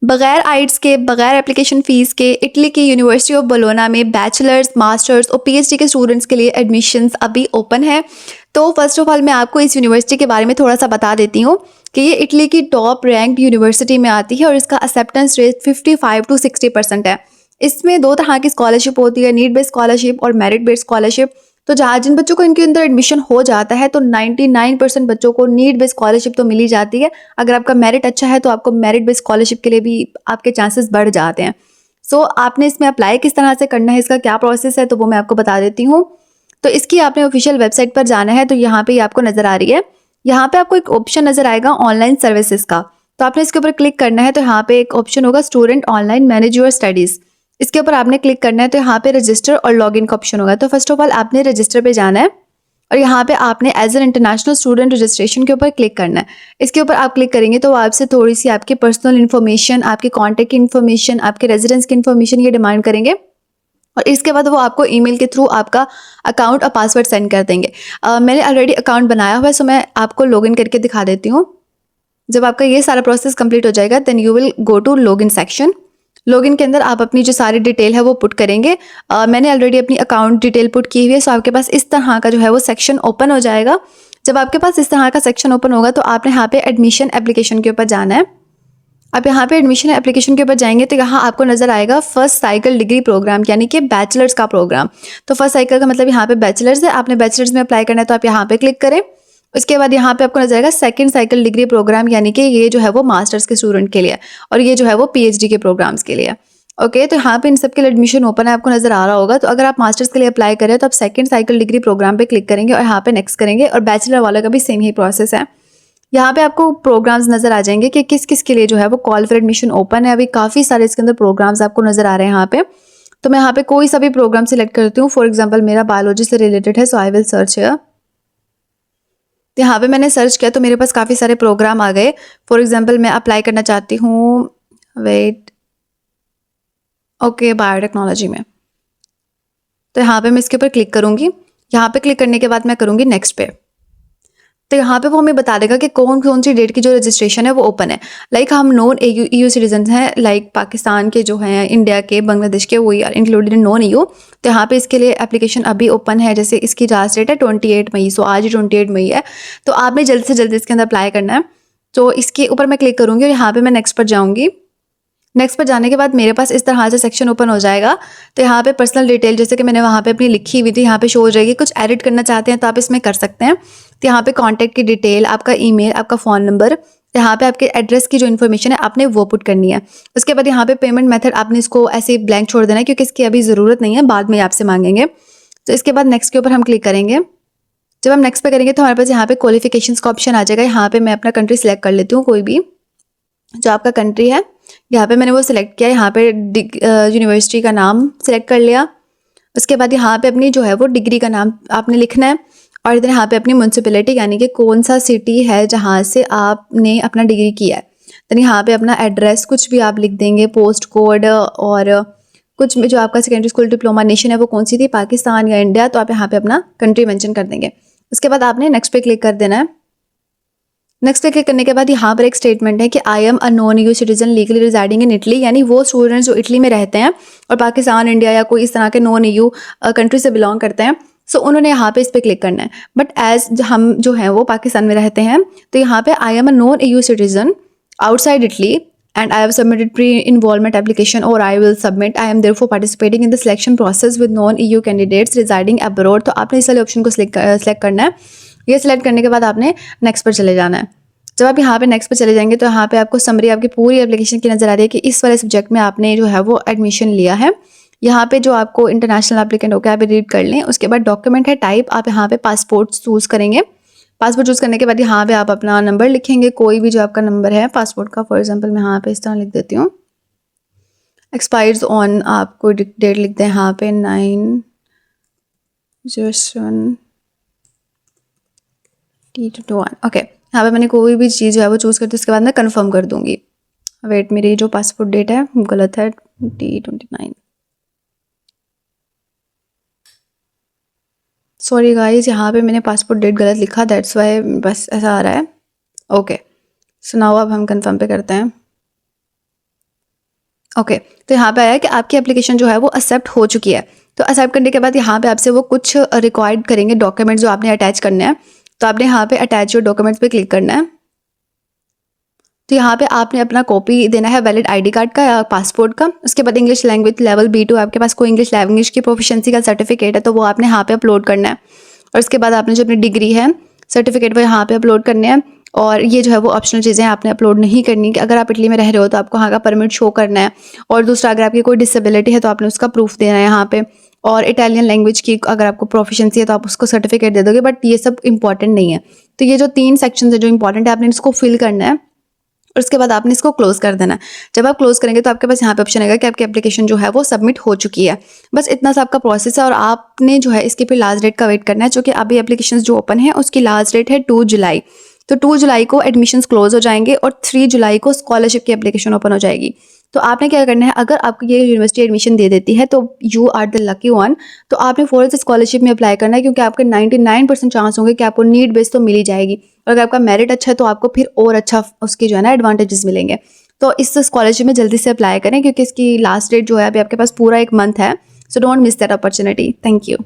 बगैर आइट्स के, बगैर एप्लीकेशन फ़ीस के इटली की यूनिवर्सिटी ऑफ बोलोना में बैचलर्स, मास्टर्स और पीएचडी के स्टूडेंट्स के लिए एडमिशन्स अभी ओपन है। तो फर्स्ट ऑफ ऑल मैं आपको इस यूनिवर्सिटी के बारे में थोड़ा सा बता देती हूँ कि ये इटली की टॉप रैंक्ड यूनिवर्सिटी में आती है और इसका एक्सेप्टेंस रेट 55 to 60% है। इसमें 2 तरह की स्कॉलरशिप होती है, नीड बेस्ड स्कॉलरशिप और मेरिट बेस्ड स्कॉलरशिप। तो जहाँ जिन बच्चों को इनके अंदर एडमिशन हो जाता है तो 99% बच्चों को नीड बेस्ड स्कॉलरशिप तो मिल ही जाती है। अगर आपका मेरिट अच्छा है तो आपको मेरिट बेस्ड स्कॉलरशिप के लिए भी आपके चांसेस बढ़ जाते हैं। सो आपने इसमें अप्लाई किस तरह से करना है, इसका क्या प्रोसेस है, तो वो मैं आपको बता देती हूँ। तो इसकी आपने ऑफिशियल वेबसाइट पर जाना है, तो यहाँ पे आपको नज़र आ रही है, यहाँ पे आपको एक ऑप्शन नज़र आएगा ऑनलाइन सर्विसेज का। तो आपने इसके ऊपर क्लिक करना है। तो यहाँ पे एक ऑप्शन होगा student online manage your studies, इसके ऊपर आपने क्लिक करना है। तो यहाँ पे रजिस्टर और लॉगिन का ऑप्शन होगा। तो फर्स्ट ऑफ ऑल आपने रजिस्टर पे जाना है और यहाँ पे आपने as an international student registration के ऊपर क्लिक करना है। इसके ऊपर आप क्लिक करेंगे तो वो आपसे थोड़ी सी आपकी पर्सनल इन्फॉर्मेशन, आपके कॉन्टैक्ट की इन्फॉर्मेशन, आपके रेजिडेंस की इन्फॉर्मेशन ये डिमांड करेंगे और इसके बाद वो आपको ईमेल के थ्रू आपका अकाउंट और पासवर्ड सेंड कर देंगे। मैंने ऑलरेडी अकाउंट बनाया हुआ है, सो मैं आपको लॉगिन करके दिखा देती हूँ। जब आपका ये सारा प्रोसेस कंप्लीट हो जाएगा then you will go to login section. Login के अंदर आप अपनी जो सारी डिटेल है वो पुट करेंगे। मैंने ऑलरेडी अपनी अकाउंट डिटेल पुट की हुई है, सो आपके पास इस तरह का जो है वो सेक्शन ओपन हो जाएगा। जब आपके पास इस तरह का सेक्शन ओपन होगा तो आपने यहाँ पे एडमिशन एप्लीकेशन के ऊपर जाना है। आप यहाँ पे एडमिशन एप्लीकेशन के ऊपर जाएंगे तो यहाँ आपको नजर आएगा फर्स्ट साइकिल डिग्री प्रोग्राम, यानी कि बैचलर्स का प्रोग्राम। तो फर्स्ट साइकिल का मतलब यहाँ पे बैचलर्स है, आपने बैचलर्स में अप्लाई करना है तो आप यहाँ पे क्लिक करें। उसके बाद यहाँ पे आपको नजर आएगा सेकंड साइकिल डिग्री प्रोग्राम, यानी कि ये जो है वो मास्टर्स के स्टूडेंट के लिए और ये जो है वो पीएचडी के प्रोग्राम्स के लिए। ओके, तो यहाँ पे इन सब के लिए एडमिशन ओपन है, आपको नजर आ रहा होगा। तो अगर आप मास्टर्स के लिए अप्लाई करें तो आप सेकंड साइकिल डिग्री प्रोग्राम पे क्लिक करेंगे और यहाँ पे नेक्स्ट करेंगे और बैचलर वाले का भी सेम ही प्रोसेस है। यहाँ पे आपको प्रोग्राम्स नजर आ जाएंगे कि किस किस के लिए जो है वो कॉल फॉर एडमिशन ओपन है। अभी काफ़ी सारे इसके अंदर प्रोग्राम्स आपको नजर आ रहे हैं यहाँ पे। तो मैं यहाँ पे कोई सा भी प्रोग्राम सिलेक्ट करती हूँ। फॉर एग्जाम्पल मेरा बायोलॉजी से रिलेटेड है, सो आई विल सर्च हियर। तो यहाँ पे मैंने सर्च किया तो मेरे पास काफ़ी सारे प्रोग्राम आ गए। फॉर एग्जाम्पल मैं अप्लाई करना चाहती हूँ, वेट, ओके, बायोटेक्नोलॉजी में। तो यहाँ पे मैं इसके ऊपर क्लिक करूँगी। यहाँ पे क्लिक करने के बाद मैं करूँगी नेक्स्ट पे। तो यहाँ पे वो हमें बता देगा कि कौन कौन सी डेट की जो रजिस्ट्रेशन है वो ओपन है। लाइक हम नॉन EU सिटीजन हैं, लाइक पाकिस्तान के जो हैं, इंडिया के, बांग्लादेश के, वो are included in non EU। तो यहाँ पे इसके लिए एप्लीकेशन अभी ओपन है। जैसे इसकी लास्ट डेट है 28 मई, सो आज ही 28 मई है। तो आपने जल्द से जल्द इसके अंदर अप्लाई करना है। तो इसके ऊपर मैं क्लिक करूँगी और यहाँ पर मैं नेक्स्ट पर जाऊँगी। नेक्स्ट पर जाने के बाद मेरे पास इस तरह से सेक्शन ओपन हो जाएगा। तो यहाँ पे पर्सनल डिटेल जैसे कि मैंने वहाँ पे अपनी लिखी हुई थी यहाँ पे शो हो जाएगी। कुछ एडिट करना चाहते हैं तो आप इसमें कर सकते हैं। तो यहाँ पे कांटेक्ट की डिटेल, आपका ईमेल, आपका फ़ोन नंबर, यहाँ पे आपके एड्रेस की जो इन्फॉर्मेशन है आपने वो पुट करनी है। उसके बाद यहाँ पे पेमेंट मेथड आपने इसको ऐसे ब्लैंक छोड़ देना है क्योंकि इसकी अभी ज़रूरत नहीं है, बाद में आपसे मांगेंगे। तो इसके बाद नेक्स्ट के ऊपर हम क्लिक करेंगे। जब हम नेक्स्ट पे करेंगे तो हमारे पास यहाँ पे क्वालिफिकेशंस का ऑप्शन आ जाएगा। यहाँ पे मैं अपना कंट्री सिलेक्ट कर लेती हूँ, कोई भी जो आपका कंट्री है। यहाँ पे मैंने वो सिलेक्ट किया। यहाँ पे यूनिवर्सिटी का नाम सिलेक्ट कर लिया। उसके बाद यहाँ पे अपनी जो है वो डिग्री का नाम आपने लिखना है और इधर यहाँ पे अपनी म्यूनसिपैलिटी, यानी कि कौन सा सिटी है जहाँ से आपने अपना डिग्री किया है। तो यहाँ पे अपना एड्रेस कुछ भी आप लिख देंगे, पोस्ट कोड, और कुछ भी जो आपका सेकेंडरी स्कूल डिप्लोमा नेशन है वो कौन सी थी, पाकिस्तान या इंडिया, तो आप यहाँ पे अपना कंट्री मेंशन कर देंगे। उसके बाद आपने नेक्स्ट पे क्लिक कर देना है। नेक्स्ट पे क्लिक करने के बाद यहाँ पर एक स्टेटमेंट है कि आई am a non EU citizen legally residing in Italy, यानी वो स्टूडेंट्स जो इटली में रहते हैं और पाकिस्तान, इंडिया या कोई इस तरह के नॉन EU कंट्री से बिलोंग करते हैं। सो उन्होंने यहाँ पे इस पर क्लिक करना है। बट एज हम जो हैं वो पाकिस्तान में रहते हैं तो यहाँ पे I am a non EU citizen outside Italy and I have submitted pre involvement application और I will submit, I am therefore participating in the selection process with non EU candidates residing abroad. तो आपने इस वाले option को select करना है। ये select करने के बाद आपने नेक्स्ट पर चले जाना है। जब आप यहाँ पे नेक्स्ट पे चले जाएंगे तो यहाँ पे आपको समरी आपकी पूरी एप्लीकेशन की नज़र आ रही है कि इस वाले सब्जेक्ट में आपने जो है वो एडमिशन लिया है। यहाँ पे जो आपको इंटरनेशनल एप्लीकेंट हो गया आप रीड कर लें। उसके बाद डॉक्यूमेंट है टाइप, आप यहाँ पे पासपोर्ट चूज़ करेंगे। पासपोर्ट चूज़ करने के बाद यहाँ पे आप अपना नंबर लिखेंगे, कोई भी जो आपका नंबर है पासपोर्ट का। फॉर एग्जाम्पल मैं यहाँ पे इस तरह लिख देती हूँ, एक्सपायर्स ऑन, आप कोई डेट लिख दें यहाँ पे 9/7/T21। ओके, यहाँ पे मैंने कोई भी चीज़ जो है वो चूज़ करती हूँ। उसके बाद मैं कंफर्म कर दूँगी। वेट, मेरी जो पासपोर्ट डेट है गलत है, T29। सॉरी गाइस, यहाँ पे मैंने पासपोर्ट डेट गलत लिखा, दैट्स वाई बस ऐसा आ रहा है। ओके, सो नाउ अब हम कंफर्म पे करते हैं। ओके, तो यहाँ पे आया कि आपकी एप्लीकेशन जो है वो एक्सेप्ट हो चुकी है। तो एक्सेप्ट करने के बाद यहाँ पे आपसे वो कुछ रिक्वायर्ड करेंगे डॉक्यूमेंट्स जो आपने अटैच करने हैं। तो आपने यहाँ पे अटैच योर डॉक्यूमेंट्स पे क्लिक करना है। तो यहाँ पे आपने अपना कॉपी देना है वैलिड आईडी कार्ड का या पासपोर्ट का। उसके बाद इंग्लिश लैंग्वेज लेवल B2, आपके पास कोई इंग्लिश लैंग्वेज की प्रोफिशिएंसी का सर्टिफिकेट है तो वो आपने यहाँ पे अपलोड करना है। और उसके बाद आपने जो अपनी डिग्री है, सर्टिफिकेट, वो यहाँ पे अपलोड करने हैं। और ये जो है वो ऑप्शनल चीज़ें आपने अपलोड नहीं करनी कि अगर आप इटली में रह रहे हो तो आपको वहाँ का परमिट शो करना है। और दूसरा, अगर आपकी कोई डिसेबिलिटी है तो आपने उसका प्रूफ देना है यहाँ पे। और इटालियन लैंग्वेज की अगर आपको प्रोफिशिएंसी है तो आप उसको सर्टिफिकेट दे दोगे, बट ये सब इंपॉर्टेंट नहीं है। तो ये जो 3 सेक्शन है जो इंपॉर्टेंट है, आपने इसको फिल करना है और उसके बाद आपने इसको क्लोज कर देना है। जब आप क्लोज करेंगे तो आपके पास यहाँ पे ऑप्शन आएगा कि आपकी एप्लीकेशन जो है वो सबमिट हो चुकी है। बस इतना सा आपका प्रोसेस है और आपने जो है इसके फिर लास्ट डेट का वेट करना है, क्योंकि अभी एप्लीकेशन जो ओपन है उसकी लास्ट डेट है 2 जुलाई। तो 2 जुलाई को एडमिशन्स क्लोज हो जाएंगे और 3 जुलाई को स्कॉलरशिप की एप्लीकेशन ओपन हो जाएगी। तो आपने क्या करना है, अगर आपको ये यूनिवर्सिटी एडमिशन दे देती है तो you are the lucky one. तो आपने फॉर स्कॉलरशिप में अप्लाई करना है, क्योंकि आपके 99% चांस होंगे कि आपको नीड बेस तो मिल ही जाएगी। और अगर आपका मेरिट अच्छा है तो आपको फिर और अच्छा उसके जो है ना एडवांटेजेस मिलेंगे। तो इस स्कॉलरशिप में जल्दी से अप्लाई करें, क्योंकि इसकी लास्ट डेट जो है अभी आपके पास पूरा 1 मंथ है। So don't miss that opportunity. Thank you.